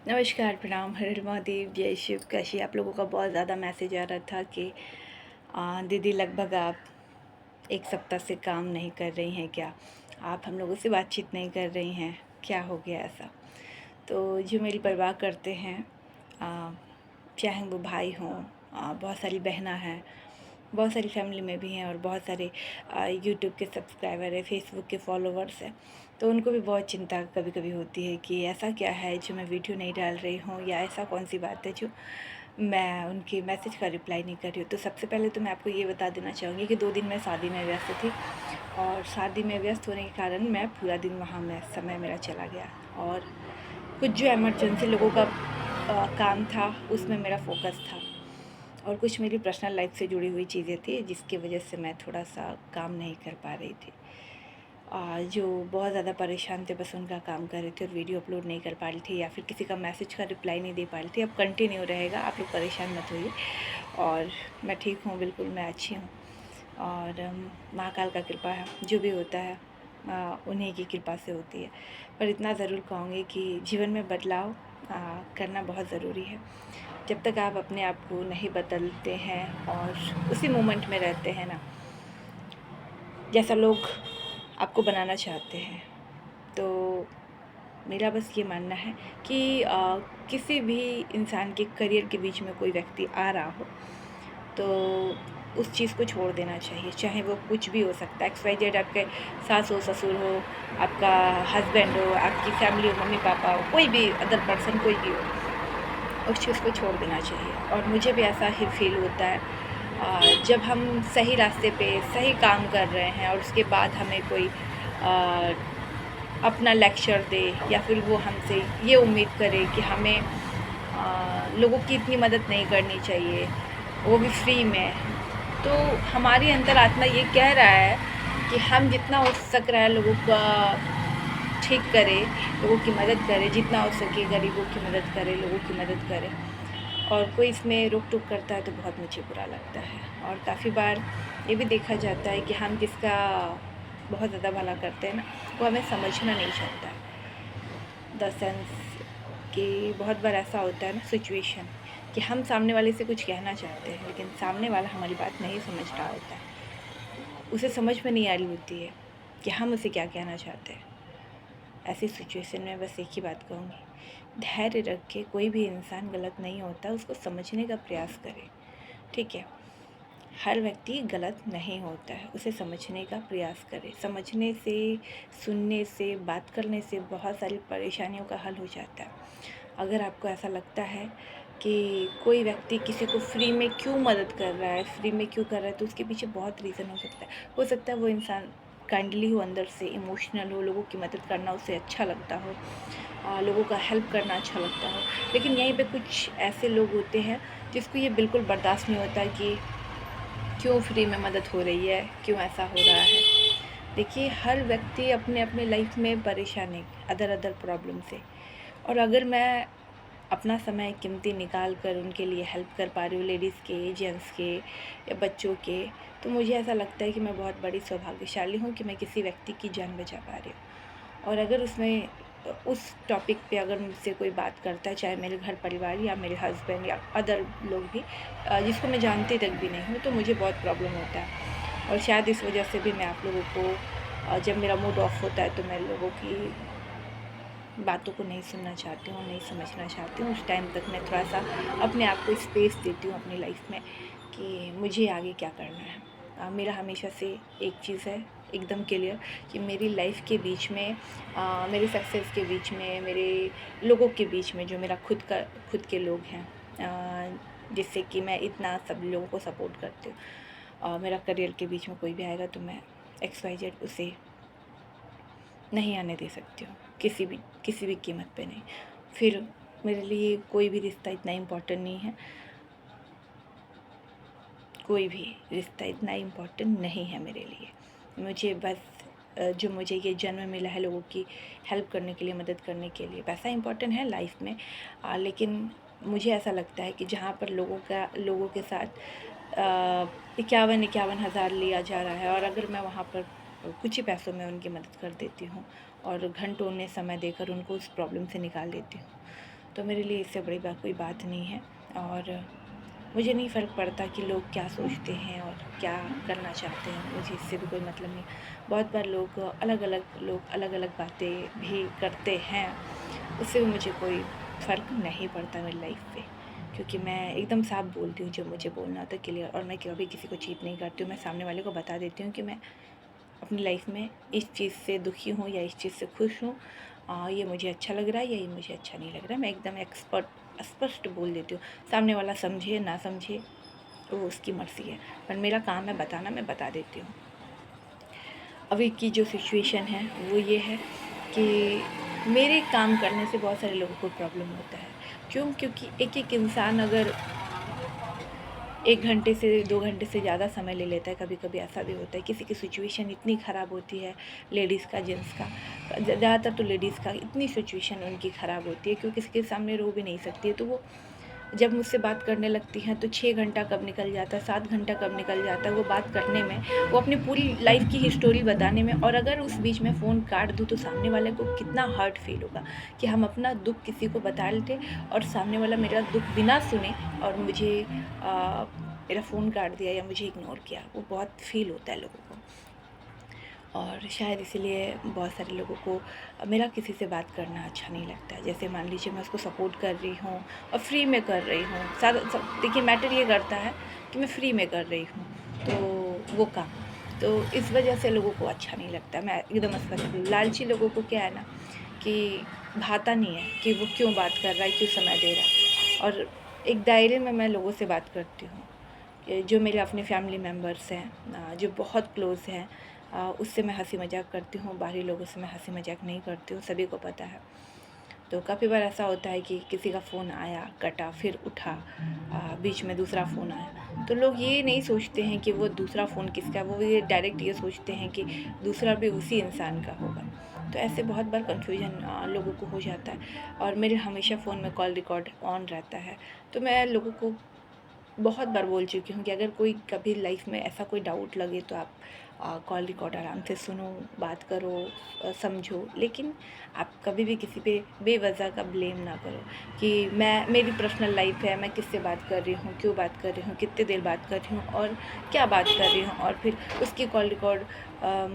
नमस्कार, प्रणाम, हर हर महादेव, जय शिव। काशी आप लोगों का बहुत ज़्यादा मैसेज आ रहा था कि दीदी लगभग आप 1 सप्ताह से काम नहीं कर रही हैं क्या? आप हम लोगों से बातचीत नहीं कर रही हैं, क्या हो गया ऐसा? तो जो मेरी परवाह करते हैं, अ, चाहे वो भाई हों, बहुत सारी बहनें हैं, बहुत सारी फैमिली में भी हैं और बहुत सारे यूट्यूब के सब्सक्राइबर है, फेसबुक के फॉलोवर्स हैं, तो उनको भी बहुत चिंता कभी-कभी होती है कि ऐसा क्या है जो मैं वीडियो नहीं डाल रही हूँ, या ऐसा कौन-सी बात है जो मैं उनके मैसेज का रिप्लाई नहीं कर रही हूँ। तो सबसे पहले तो मैं आपको ये बता देना चाहूँगी कि 2 दिन मैं शादी में व्यस्त थी, और शादी में व्यस्त होने के कारण मैं पूरा दिन वहाँ में समय मेरा चला गया, और कुछ जो इमरजेंसी लोगों का काम था उसमें मेरा फ़ोकस था, और कुछ मेरी पर्सनल लाइफ से जुड़ी हुई चीज़ें थी जिसकी वजह से मैं थोड़ा-सा काम नहीं कर पा रही थी। जो बहुत ज़्यादा परेशान थे, बस उनका काम कर रहे थे और वीडियो अपलोड नहीं कर पा रही थी, या फिर किसी का मैसेज का रिप्लाई नहीं दे पा रही थी। अब कंटिन्यू रहेगा, आप लोग परेशान मत होइए, और मैं ठीक हूँ, बिल्कुल मैं अच्छी हूँ, और महाकाल का कृपा है, जो भी होता है उन्हीं की कृपा से होती है। पर इतना ज़रूर कहूँगी कि जीवन में बदलाव करना बहुत ज़रूरी है। जब तक आप अपने आप को नहीं बदलते हैं और उसी मोमेंट में रहते हैं ना, जैसा लोग आपको बनाना चाहते हैं, तो मेरा बस ये मानना है कि किसी भी इंसान के करियर के बीच में कोई व्यक्ति आ रहा हो, तो उस चीज़ को छोड़ देना चाहिए, चाहे वो कुछ भी हो सकता है। XYZ आपके सास हो, ससुर हो, आपका हस्बैंड हो, आपकी फैमिली हो, मम्मी-पापा हो, कोई भी अदर पर्सन कोई भी हो, उस चीज़ को छोड़ देना चाहिए। और मुझे भी ऐसा ही फ़ील होता है जब हम सही रास्ते पे सही काम कर रहे हैं और उसके बाद हमें कोई अपना लेक्चर दे, या फिर वो हमसे ये उम्मीद करे कि हमें लोगों की इतनी मदद नहीं करनी चाहिए, वो भी फ्री में। तो हमारी अंतरात्मा ये कह रहा है कि हम जितना हो सक रहा है लोगों का ठीक करें, लोगों की मदद करें, जितना हो सके गरीबों की मदद करें, लोगों की मदद करें। और कोई इसमें रोक-टोक करता है तो बहुत मुझे बुरा लगता है, और काफ़ी बार ये भी देखा जाता है कि हम जिसका बहुत ज़्यादा भला करते हैं ना, वो हमें समझना नहीं चाहता है। द सेंस कि बहुत बार ऐसा होता है ना सिचुएशन, कि हम सामने वाले से कुछ कहना चाहते हैं, लेकिन सामने वाला हमारी बात नहीं समझ रहा होता है। उसे समझ में नहीं आ रही होती है कि हम उसे क्या कहना चाहते हैं। ऐसी सिचुएशन में बस एक ही बात कहूँगी, धैर्य रख के, कोई भी इंसान गलत नहीं होता, उसको समझने का प्रयास करें, ठीक है? हर व्यक्ति गलत नहीं होता है, उसे समझने का प्रयास करें। समझने से, सुनने से, बात करने से बहुत सारी परेशानियों का हल हो जाता है। अगर आपको ऐसा लगता है कि कोई व्यक्ति किसी को फ्री में क्यों मदद कर रहा है, फ्री में क्यों कर रहा है, तो उसके पीछे बहुत रीज़न हो सकता है। हो सकता है वो इंसान काइंडली हो, अंदर से इमोशनल हो, लोगों की मदद करना उसे अच्छा लगता हो, लोगों का हेल्प करना अच्छा लगता हो। लेकिन यहीं पे कुछ ऐसे लोग होते हैं जिसको ये बिल्कुल बर्दाश्त नहीं होता कि क्यों फ्री में मदद हो रही है, क्यों ऐसा हो रहा है। देखिए, हर व्यक्ति अपने-अपने लाइफ में परेशान है, अदर-अदर प्रॉब्लम से, और अगर मैं अपना समय कीमती निकाल कर उनके लिए हेल्प कर पा रही हूँ, लेडीज़ के, जेंट्स के या बच्चों के, तो मुझे ऐसा लगता है कि मैं बहुत बड़ी सौभाग्यशाली हूँ कि मैं किसी व्यक्ति की जान बचा पा रही हूँ। और अगर उसमें उस टॉपिक पे अगर मुझसे कोई बात करता है, चाहे मेरे घर परिवार या मेरे हस्बैंड या अदर लोग भी, जिसको मैं जानती तक भी नहीं हूँ, तो मुझे बहुत प्रॉब्लम होता है। और शायद इस वजह से भी मैं आप लोगों को, जब मेरा मूड ऑफ होता है तो मैं लोगों की बातों को नहीं सुनना चाहती हूँ, नहीं समझना चाहती हूँ। उस टाइम तक मैं थोड़ा-सा अपने आप को स्पेस देती हूँ अपनी लाइफ में कि मुझे आगे क्या करना है। मेरा हमेशा से एक चीज़ है एकदम क्लियर, कि मेरी लाइफ के बीच में, मेरी सक्सेस के बीच में, मेरे लोगों के बीच में, जो मेरा खुद के लोग हैं, जिससे कि मैं इतना सब लोगों को सपोर्ट करती हूँ, मेरा करियर के बीच में कोई भी आएगा तो मैं XYZ उसे नहीं आने दे सकती हूँ, किसी भी कीमत पे नहीं। फिर मेरे लिए कोई भी रिश्ता इतना इम्पोर्टेंट नहीं है, कोई भी रिश्ता इतना इम्पोर्टेंट नहीं है मेरे लिए। मुझे बस जो मुझे ये जन्म मिला है लोगों की हेल्प करने के लिए, मदद करने के लिए, पैसा इम्पोर्टेंट है लाइफ में, लेकिन मुझे ऐसा लगता है कि जहाँ पर लोगों के साथ 51-51 हज़ार लिया जा रहा है, और अगर मैं वहाँ पर कुछ ही पैसों में उनकी मदद कर देती हूँ और घंटों ने समय देकर उनको उस प्रॉब्लम से निकाल देती हूँ, तो मेरे लिए इससे बड़ी कोई बात नहीं है। और मुझे नहीं फ़र्क पड़ता कि लोग क्या सोचते हैं और क्या करना चाहते हैं, मुझे इससे भी कोई मतलब नहीं। बहुत बार लोग अलग अलग बातें भी करते हैं, उससे भी मुझे कोई फ़र्क नहीं पड़ता मेरी लाइफ पे, क्योंकि मैं एकदम साफ बोलती हूँ जब मुझे बोलना होता है क्लियर। और मैं कभी किसी को चीट नहीं करती हूँ, मैं सामने वाले को बता देती हूँ कि मैं अपनी लाइफ में इस चीज़ से दुखी हूँ या इस चीज़ से खुश हूँ, ये मुझे अच्छा लग रहा है या ये मुझे अच्छा नहीं लग रहा है। मैं एकदम स्पष्ट बोल देती हूँ। सामने वाला समझे ना समझे वो उसकी मर्ज़ी है, पर मेरा काम है बताना, मैं बता देती हूँ। अभी की जो सिचुएशन है वो ये है कि मेरे काम करने से बहुत सारे लोगों को प्रॉब्लम होता है। क्यों? क्योंकि एक इंसान अगर 1 घंटे से 2 घंटे से ज़्यादा समय ले लेता है, कभी-कभी ऐसा भी होता है। किसी की सिचुएशन इतनी ख़राब होती है, लेडीज़ का, जेंट्स का, ज़्यादातर तो लेडीज़ का इतनी सिचुएशन उनकी ख़राब होती है कि वो किसी के सामने रो भी नहीं सकती है। तो वो जब मुझसे बात करने लगती हैं तो 6 घंटा कब निकल जाता है, 7 घंटा कब निकल जाता है वो बात करने में, वो अपनी पूरी लाइफ़ की हिस्टोरी बताने में। और अगर उस बीच में फ़ोन काट दूँ तो सामने वाले को कितना हर्ट फ़ील होगा कि हम अपना दुःख किसी को बता लेते और सामने वाला मेरा दुःख बिना सुने और मुझे मेरा फ़ोन काट दिया या मुझे इग्नोर किया। वो बहुत फ़ील होता है लोगों को। और शायद इसीलिए बहुत सारे लोगों को मेरा किसी से बात करना अच्छा नहीं लगता है। जैसे मान लीजिए मैं उसको सपोर्ट कर रही हूँ और फ्री में कर रही हूँ। देखिए मैटर ये करता है कि मैं फ्री में कर रही हूँ, तो वो काम, तो इस वजह से लोगों को अच्छा नहीं लगता। मैं एकदम स्पष्ट, लालची लोगों को क्या है ना कि भाता नहीं है कि वो क्यों बात कर रहा है, क्यों समय दे रहा है। और एक दायरे में मैं लोगों से बात करती हूँ, जो मेरे अपने फैमिली मेम्बर्स हैं, जो बहुत क्लोज़ हैं, उससे मैं हँसी मज़ाक करती हूँ। बाहरी लोगों से मैं हँसी मज़ाक नहीं करती हूँ, सभी को पता है। तो काफ़ी बार ऐसा होता है कि किसी का फ़ोन आया, कटा, फिर उठा, बीच में दूसरा फ़ोन आया, तो लोग ये नहीं सोचते हैं कि वो दूसरा फ़ोन किसका है, वो ये डायरेक्ट ये सोचते हैं कि दूसरा भी उसी इंसान का होगा। तो ऐसे बहुत बार कन्फ्यूजन लोगों को हो जाता है। और मेरे हमेशा फ़ोन में कॉल रिकॉर्ड ऑन रहता है, तो मैं लोगों को बहुत बार बोल चुकी हूँ कि अगर कोई कभी लाइफ में ऐसा कोई डाउट लगे तो आप कॉल रिकॉर्ड आराम से सुनो, बात करो, समझो, लेकिन आप कभी भी किसी पे बेवजह का ब्लेम ना करो कि मेरी पर्सनल लाइफ है, मैं किससे बात कर रही हूँ, क्यों बात कर रही हूँ, कितने देर बात कर रही हूँ और क्या बात कर रही हूँ, और फिर उसकी कॉल रिकॉर्ड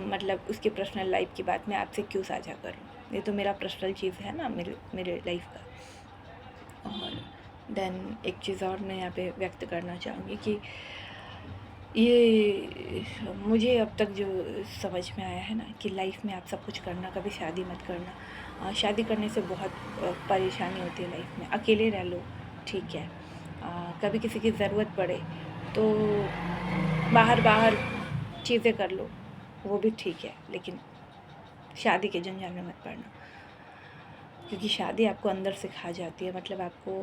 मतलब उसकी पर्सनल लाइफ की बात मैं आपसे क्यों साझा करूँ। ये तो मेरा पर्सनल चीज़ है ना, मेरे लाइफ का। और देन एक चीज़ और मैं यहाँ पे व्यक्त करना चाहूँगी कि ये मुझे अब तक जो समझ में आया है ना कि लाइफ में आप सब कुछ करना, कभी शादी मत करना। शादी करने से बहुत परेशानी होती है लाइफ में। अकेले रह लो, ठीक है। कभी किसी की ज़रूरत पड़े तो बाहर बाहर चीज़ें कर लो, वो भी ठीक है, लेकिन शादी के जंजाल में मत पड़ना, क्योंकि शादी आपको अंदर से खा जाती है। मतलब आपको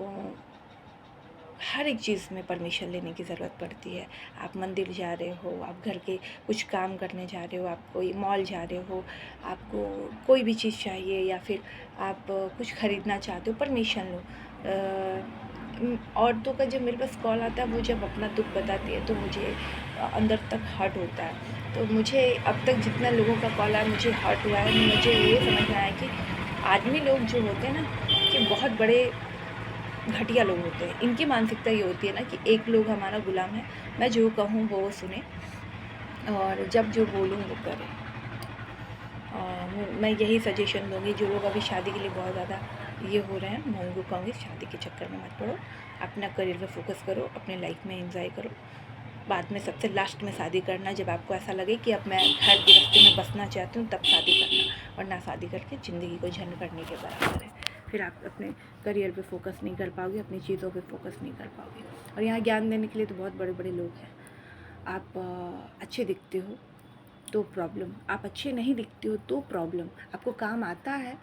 हर एक चीज़ में परमिशन लेने की ज़रूरत पड़ती है। आप मंदिर जा रहे हो, आप घर के कुछ काम करने जा रहे हो, आप कोई मॉल जा रहे हो, आपको कोई भी चीज़ चाहिए या फिर आप कुछ ख़रीदना चाहते हो, परमिशन लो। औरतों का जब मेरे पास कॉल आता है, वो जब अपना दुःख बताती है तो मुझे अंदर तक हर्ट होता है। तो मुझे अब तक जितना लोगों का कॉल आया मुझे हर्ट हुआ है। मुझे ये समझ में आया कि आदमी लोग जो होते हैं ना कि बहुत बड़े घटिया लोग होते हैं। इनकी मानसिकता ये होती है ना कि एक लोग हमारा गुलाम है, मैं जो कहूँ वो सुने और जब जो बोलूँ वो करे। मैं यही सजेशन दूँगी जो लोग अभी शादी के लिए बहुत ज़्यादा ये हो रहे हैं, मैं उनको कहूँगी शादी के चक्कर में मत पड़ो, अपना करियर पे फ़ोकस करो, अपने लाइफ में एंजॉय करो। बाद में सबसे लास्ट में शादी करना, जब आपको ऐसा लगे कि अब मैं घर गृहस्थी में बसना चाहती हूँ, तब शादी करना, वरना शादी करके ज़िंदगी को झंड करने के बराबर है। फिर आप अपने करियर पे फ़ोकस नहीं कर पाओगे, अपनी चीज़ों पे फ़ोकस नहीं कर पाओगे। और यहाँ ज्ञान देने के लिए तो बहुत बड़े-बड़े लोग हैं। आप अच्छे दिखते हो तो प्रॉब्लम, आप अच्छे नहीं दिखते हो तो प्रॉब्लम, आपको काम आता है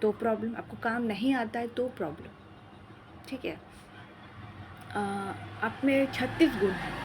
तो प्रॉब्लम, आपको काम नहीं आता है तो प्रॉब्लम, ठीक है। आप में 36 गुण हैं।